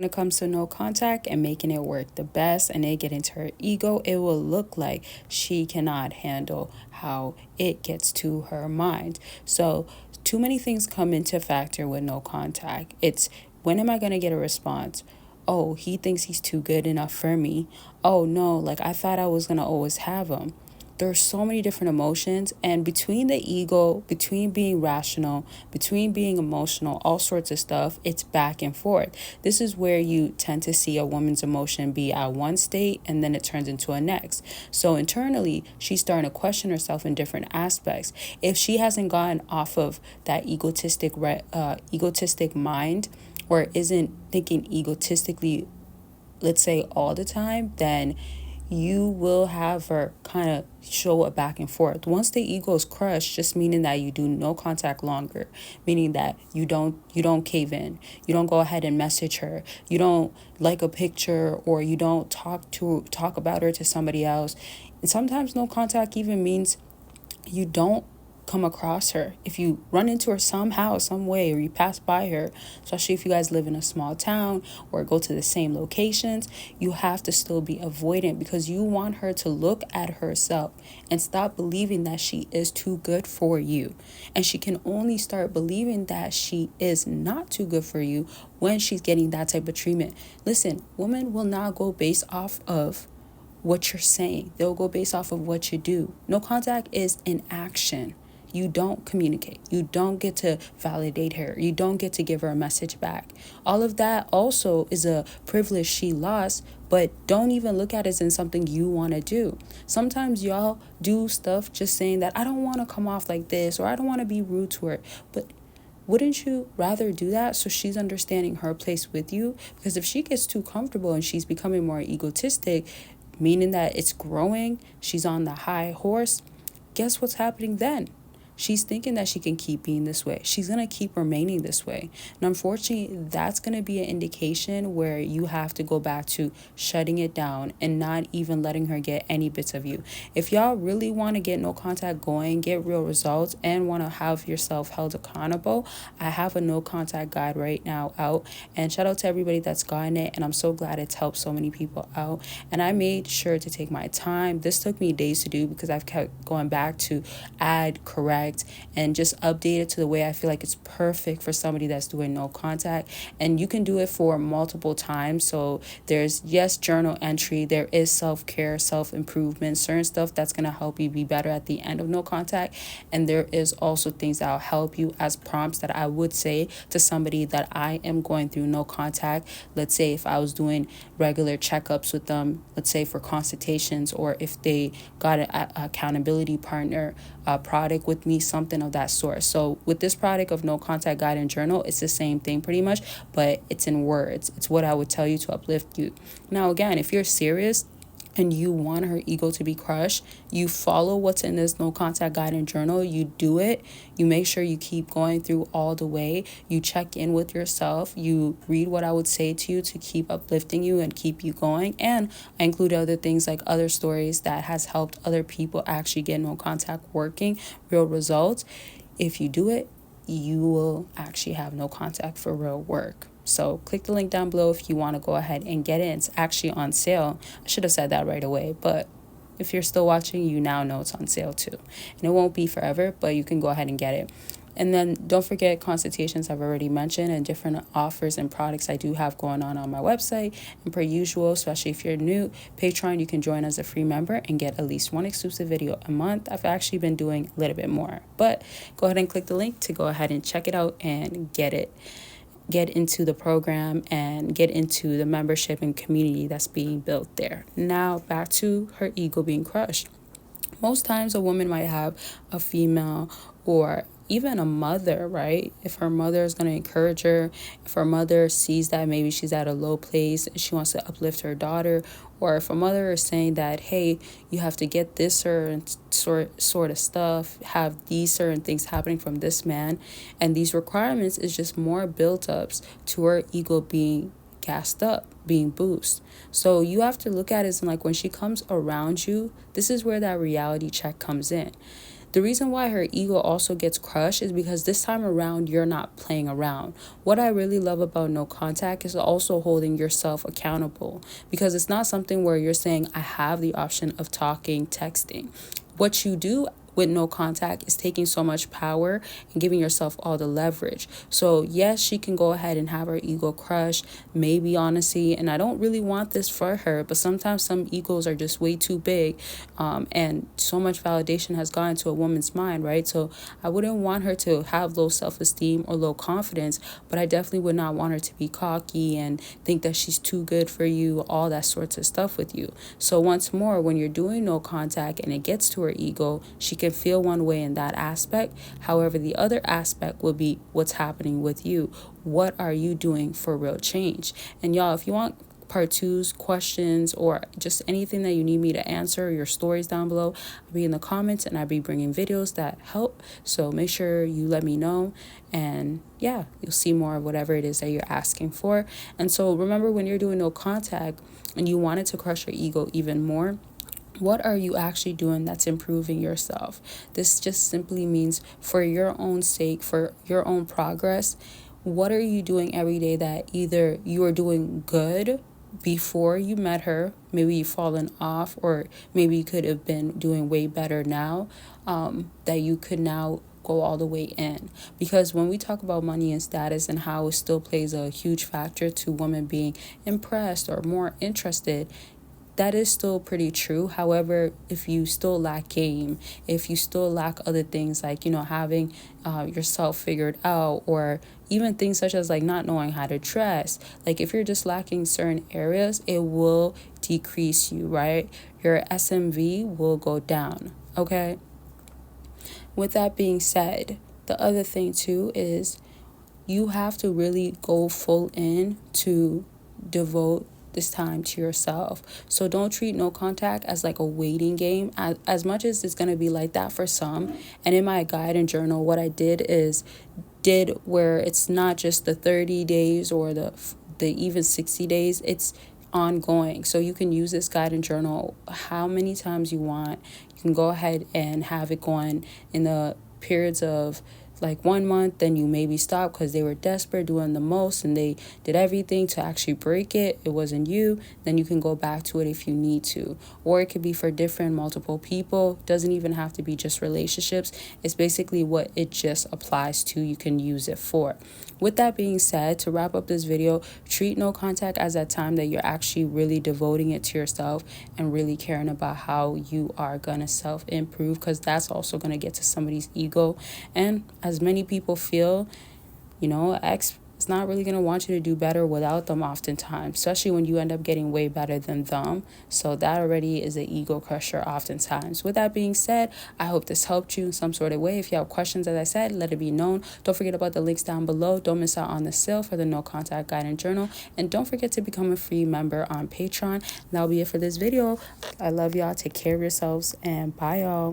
When it comes to no contact and making it work the best and it get into her ego, it will look like she cannot handle how it gets to her mind. So too many things come into factor with no contact. It's, when am I going to get a response? Oh, he thinks he's too good enough for me. Oh no, like I thought I was going to always have him. There's so many different emotions, and between the ego, between being rational, between being emotional, all sorts of stuff, it's back and forth. This is where you tend to see a woman's emotion be at one state and then it turns into a next. So internally, she's starting to question herself in different aspects. If she hasn't gotten off of that egotistic mind, or isn't thinking egotistically, let's say all the time, then you will have her kind of show a back and forth. Once the ego is crushed, just meaning that you do no contact longer, meaning that you don't cave in, you don't go ahead and message her, you don't like a picture, or you don't talk about her to somebody else. And sometimes no contact even means you don't come across her. If you run into her somehow, some way, or you pass by her, especially if you guys live in a small town or go to the same locations, you have to still be avoidant, because you want her to look at herself and stop believing that she is too good for you. And she can only start believing that she is not too good for you when she's getting that type of treatment. Listen, women will not go based off of what you're saying. They'll go based off of what you do. No contact is an action. You don't communicate. You don't get to validate her. You don't get to give her a message back. All of that also is a privilege she lost, but don't even look at it as something you want to do. Sometimes y'all do stuff just saying that I don't want to come off like this, or I don't want to be rude to her. But wouldn't you rather do that so she's understanding her place with you? Because if she gets too comfortable and she's becoming more egotistic, meaning that it's growing, she's on the high horse, guess what's happening then? She's thinking that she can keep being this way. She's going to keep remaining this way. And unfortunately, that's going to be an indication where you have to go back to shutting it down and not even letting her get any bits of you. If y'all really want to get no contact going, get real results, and want to have yourself held accountable, I have a no contact guide right now out. And shout out to everybody that's gotten it. And I'm so glad it's helped so many people out. And I made sure to take my time. This took me days to do because I've kept going back to add, correct, and just update it to the way I feel like it's perfect for somebody that's doing no contact. And you can do it for multiple times. So there's, yes, journal entry, there is self-care, self-improvement, certain stuff that's going to help you be better at the end of no contact. And there is also things that'll help you as prompts that I would say to somebody that I am going through no contact. Let's say if I was doing regular checkups with them, let's say for consultations, or if they got an accountability partner product with me, something of that sort. So with this product of no contact guide and journal, it's the same thing pretty much, but it's in words. It's what I would tell you to uplift you. Now, again, if you're serious and you want her ego to be crushed, you follow what's in this no contact guide and journal, you do it, you make sure you keep going through all the way, you check in with yourself, you read what I would say to you to keep uplifting you and keep you going. And I include other things like other stories that has helped other people actually get no contact working, real results. If you do it, you will actually have no contact for real work. So click the link down below if you want to go ahead and get it. It's actually on sale. I should have said that right away, but if you're still watching, you now know it's on sale too. And it won't be forever, but you can go ahead and get it. And then don't forget consultations I've already mentioned, and different offers and products I do have going on my website. And per usual, especially if you're new, Patreon, you can join as a free member and get at least one exclusive video a month. I've actually been doing a little bit more, but go ahead and click the link to go ahead and check it out and get into the program and get into the membership and community that's being built there. Now back to her ego being crushed. Most times a woman might have a female or even a mother, right? If her mother is going to encourage her, if her mother sees that maybe she's at a low place and she wants to uplift her daughter, or if a mother is saying that, hey, you have to get this certain sort of stuff, have these certain things happening from this man, and these requirements is just more build-ups to her ego being gassed up, being boosted. So you have to look at it as like when she comes around you, this is where that reality check comes in. The reason why her ego also gets crushed is because this time around you're not playing around. What I really love about no contact is also holding yourself accountable, because it's not something where you're saying I have the option of talking, texting. What you do with no contact is taking so much power and giving yourself all the leverage. So yes, she can go ahead and have her ego crushed, maybe honestly, and I don't really want this for her, but sometimes some egos are just way too big, and so much validation has gone into a woman's mind, right? So I wouldn't want her to have low self-esteem or low confidence, but I definitely would not want her to be cocky and think that she's too good for you, all that sorts of stuff with you. So once more, when you're doing no contact and it gets to her ego, she can feel one way in that aspect. However, the other aspect will be what's happening with you. What are you doing for real change? And y'all, if you want part twos, questions, or just anything that you need me to answer, your stories down below, I'll be in the comments and I'll be bringing videos that help. So make sure you let me know, and yeah, you'll see more of whatever it is that you're asking for. And so remember, when you're doing no contact and you wanted to crush your ego even more, what are you actually doing that's improving yourself? This just simply means for your own sake, for your own progress. What are you doing every day that either you are doing good before you met her, maybe you've fallen off, or maybe you could have been doing way better now, that you could now go all the way in? Because when we talk about money and status and how it still plays a huge factor to women being impressed or more interested, that is still pretty true. However, if you still lack game, if you still lack other things like, having yourself figured out, or even things such as like not knowing how to dress, like if you're just lacking certain areas, it will decrease you, right? Your SMV will go down, okay? With that being said, the other thing too is you have to really go full in to devote this time to yourself. So don't treat no contact as like a waiting game, as much as it's going to be like that for some. And in my guide and journal, what I did where it's not just the 30 days or the even 60 days, it's ongoing. So you can use this guide and journal how many times you want. You can go ahead and have it going in the periods of like 1 month, then you maybe stop because they were desperate, doing the most, and they did everything to actually break it. It wasn't you. Then you can go back to it if you need to. Or it could be for different multiple people. Doesn't even have to be just relationships. It's basically what it just applies to. You can use it for. With that being said, to wrap up this video, treat no contact as that time that you're actually really devoting it to yourself and really caring about how you are going to self-improve, because that's also going to get to somebody's ego. And as many people feel, ex is not really going to want you to do better without them oftentimes, especially when you end up getting way better than them. So that already is an ego crusher oftentimes. With that being said, I hope this helped you in some sort of way. If you have questions, as I said, let it be known. Don't forget about the links down below. Don't miss out on the sale for the No Contact Guide and Journal. And don't forget to become a free member on Patreon. And that'll be it for this video. I love y'all. Take care of yourselves, and bye, y'all.